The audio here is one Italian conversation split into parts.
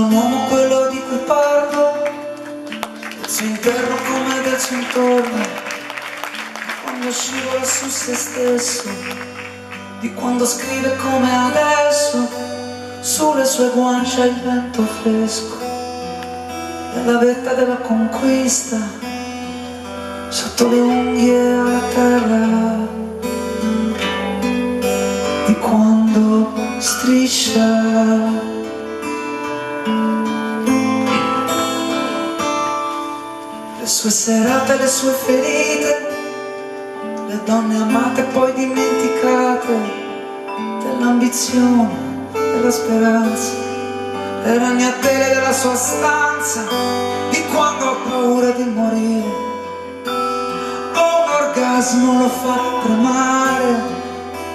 sono un uomo, quello di cui parlo, del suo interno come del suo intorno, quando scivola su se stesso, di quando scrive come adesso, sulle sue guance il vento fresco, della vetta della conquista, sotto le unghie alla terra, di quando striscia. Le sue serate, le sue ferite, le donne amate e poi dimenticate, dell'ambizione, della speranza, le ragnatele della sua stanza, di quando ha paura di morire, un orgasmo lo fa tremare,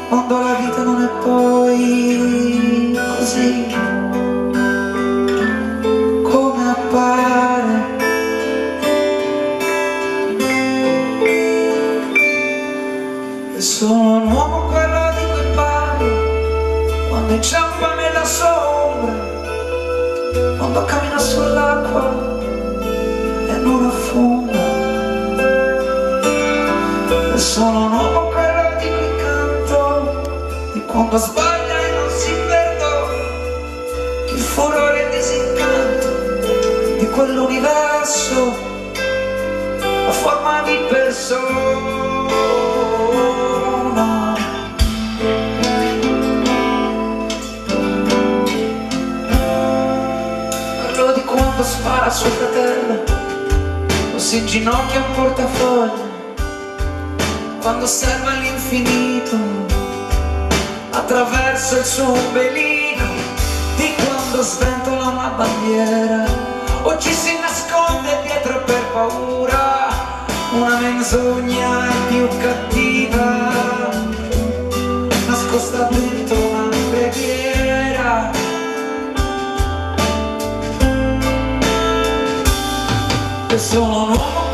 quando la vita non è poi così come appare. E sono un uomo, quello di cui parlo, quando inciampa nella sua ombra, quando cammina sull'acqua e non affonda. E sono un uomo, quello di cui canto, di quando sbaglia e non si perdona, il furore e il disincanto di quell'universo a forma di persona. Parlo di quando spara a suo fratello, o si inginocchia un portafoglio, quando osserva l'infinito attraverso il suo ombelico, di quando sventola una bandiera o ci si nasconde dietro per paura una menzogna più cattiva, nascosta dentro una preghiera. E sono un uomo